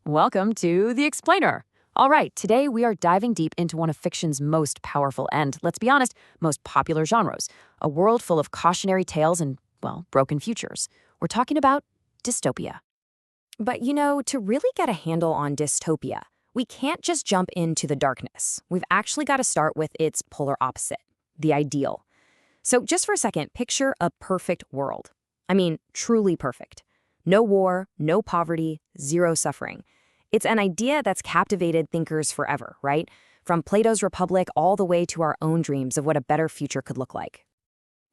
Welcome to The Explainer. All right, today we are diving deep into one of fiction's most powerful and, let's be honest, most popular genres, a world full of cautionary tales and, well, broken futures. We're talking about dystopia. But to really get a handle on dystopia, we can't just jump into the darkness. We've actually got to start with its polar opposite, the ideal. So just for a second, picture a perfect world. I mean, truly perfect. No war, no poverty, zero suffering. It's an idea that's captivated thinkers forever, right? From Plato's Republic all the way to our own dreams of what a better future could look like.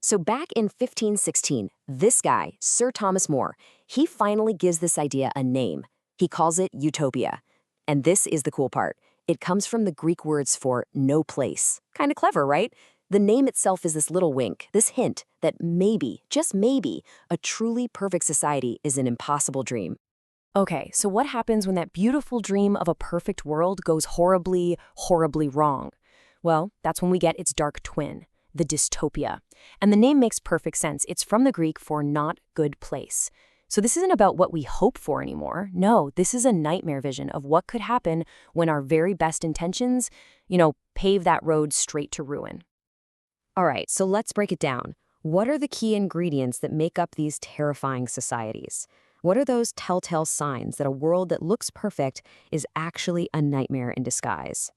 So back in 1516, this guy, Sir Thomas More, he finally gives this idea a name. He calls it utopia. And this is the cool part. It comes from the Greek words for no place. Kind of clever, right? The name itself is this little wink, this hint that maybe, just maybe, a truly perfect society is an impossible dream. Okay, so what happens when that beautiful dream of a perfect world goes horribly, horribly wrong? Well, that's when we get its dark twin, the dystopia. And the name makes perfect sense. It's from the Greek for not good place. So this isn't about what we hope for anymore. No, this is a nightmare vision of what could happen when our very best intentions, pave that road straight to ruin. All right, so let's break it down. What are the key ingredients that make up these terrifying societies? What are those telltale signs that a world that looks perfect is actually a nightmare in disguise?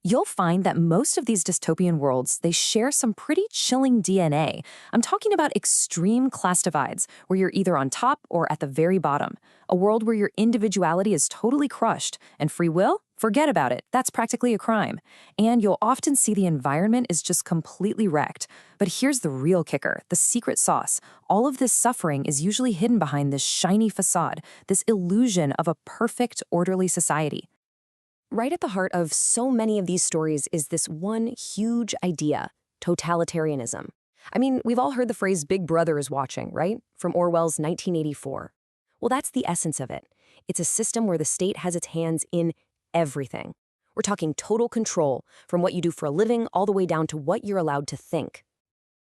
You'll find that most of these dystopian worlds, they share some pretty chilling DNA. I'm talking about extreme class divides, where you're either on top or at the very bottom. A world where your individuality is totally crushed, and free will? Forget about it. That's practically a crime. And you'll often see the environment is just completely wrecked. But here's the real kicker, the secret sauce. All of this suffering is usually hidden behind this shiny facade, this illusion of a perfect, orderly society. Right at the heart of so many of these stories is this one huge idea, totalitarianism. I mean, we've all heard the phrase Big Brother is watching, right? From Orwell's 1984. Well, that's the essence of it. It's a system where the state has its hands in everything. We're talking total control, from what you do for a living all the way down to what you're allowed to think.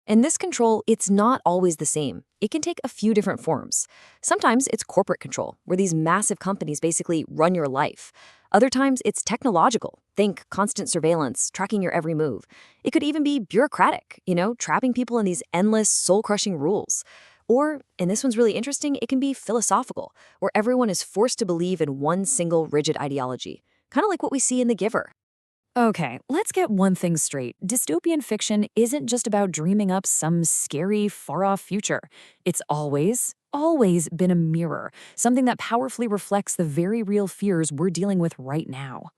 And this control, it's not always the same. It can take a few different forms. Sometimes it's corporate control, where these massive companies basically run your life. Other times it's technological. Think constant surveillance, tracking your every move. It could even be bureaucratic, trapping people in these endless, soul-crushing rules. Or, and this one's really interesting, it can be philosophical, where everyone is forced to believe in one single rigid ideology. Kind of like what we see in The Giver. Okay, let's get one thing straight. Dystopian fiction isn't just about dreaming up some scary, far-off future. It's always been a mirror, something that powerfully reflects the very real fears we're dealing with right now.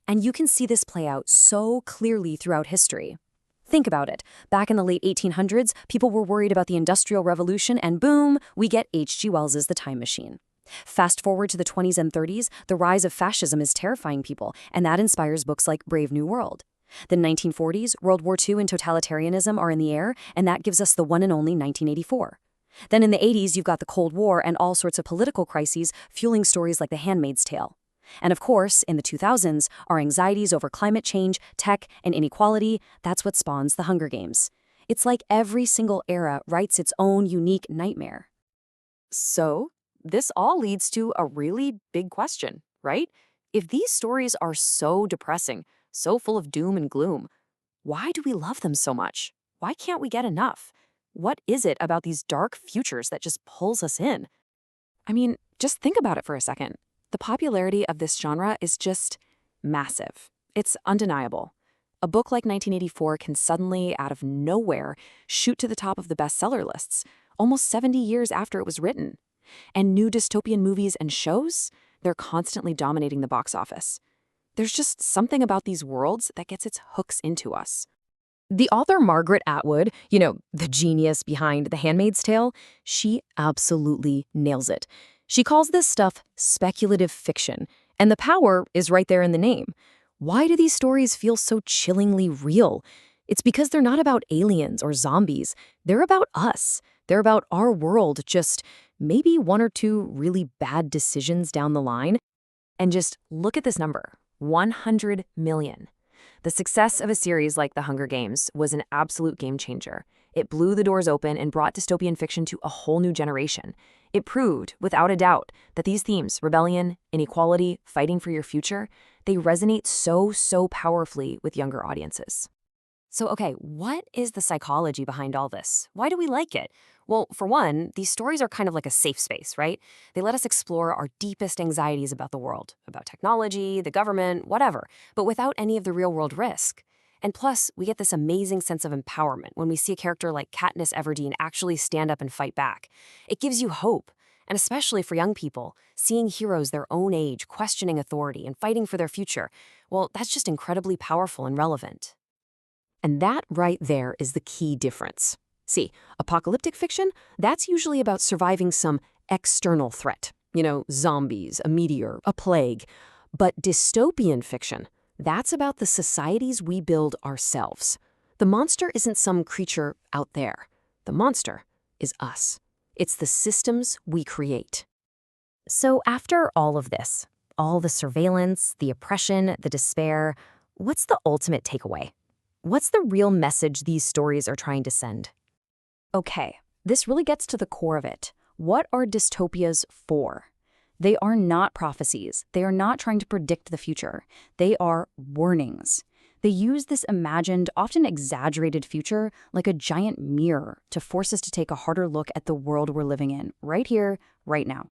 And you can see this play out so clearly throughout history. Think about it. Back in the late 1800s, people were worried about the Industrial Revolution, and boom, we get H.G. Wells's The Time Machine. Fast forward to the 20s and 30s, the rise of fascism is terrifying people, and that inspires books like Brave New World. The 1940s, World War II and totalitarianism are in the air, and that gives us the one and only 1984. Then in the 80s, you've got the Cold War and all sorts of political crises fueling stories like The Handmaid's Tale. And of course, in the 2000s, our anxieties over climate change, tech, and inequality, that's what spawns The Hunger Games. It's like every single era writes its own unique nightmare. So, this all leads to a really big question, right? If these stories are so depressing, so full of doom and gloom, why do we love them so much? Why can't we get enough? What is it about these dark futures that just pulls us in? I mean, just think about it for a second. The popularity of this genre is just massive. It's undeniable. A book like 1984 can suddenly, out of nowhere, shoot to the top of the bestseller lists, almost 70 years after it was written. And new dystopian movies and shows, they're constantly dominating the box office. There's just something about these worlds that gets its hooks into us. The author Margaret Atwood, the genius behind The Handmaid's Tale, she absolutely nails it. She calls this stuff speculative fiction, and the power is right there in the name. Why do these stories feel so chillingly real? It's because they're not about aliens or zombies. They're about us. They're about our world, just maybe one or two really bad decisions down the line. And just look at this number, 100 million. The success of a series like The Hunger Games was an absolute game changer. It blew the doors open and brought dystopian fiction to a whole new generation. It proved, without a doubt, that these themes, rebellion, inequality, fighting for your future, they resonate so powerfully with younger audiences. So, okay, what is the psychology behind all this? Why do we like it? Well, for one, these stories are kind of like a safe space, right? They let us explore our deepest anxieties about the world, about technology, the government, whatever, but without any of the real world risk. And plus, we get this amazing sense of empowerment when we see a character like Katniss Everdeen actually stand up and fight back. It gives you hope. And especially for young people, seeing heroes their own age questioning authority and fighting for their future, well, that's just incredibly powerful and relevant. And that right there is the key difference. See, apocalyptic fiction, that's usually about surviving some external threat. Zombies, a meteor, a plague. But dystopian fiction, that's about the societies we build ourselves. The monster isn't some creature out there. The monster is us. It's the systems we create. So after all of this, all the surveillance, the oppression, the despair, what's the ultimate takeaway? What's the real message these stories are trying to send? Okay, this really gets to the core of it. What are dystopias for? They are not prophecies. They are not trying to predict the future. They are warnings. They use this imagined, often exaggerated future like a giant mirror to force us to take a harder look at the world we're living in, right here, right now.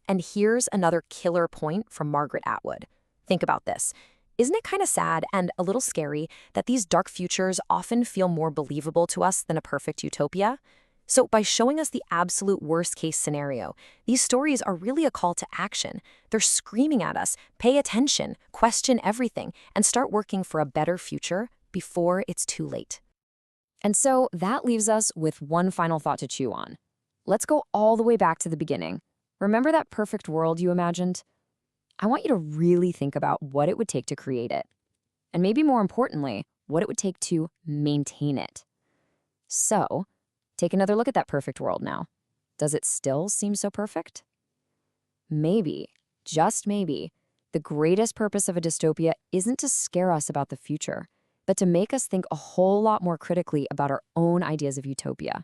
And here's another killer point from Margaret Atwood. Think about this. Isn't it kind of sad and a little scary that these dark futures often feel more believable to us than a perfect utopia? So by showing us the absolute worst-case scenario, these stories are really a call to action. They're screaming at us, pay attention, question everything, and start working for a better future before it's too late. And so that leaves us with one final thought to chew on. Let's go all the way back to the beginning. Remember that perfect world you imagined? I want you to really think about what it would take to create it. And maybe more importantly, what it would take to maintain it. So, take another look at that perfect world now. Does it still seem so perfect? Maybe, just maybe, the greatest purpose of a dystopia isn't to scare us about the future, but to make us think a whole lot more critically about our own ideas of utopia.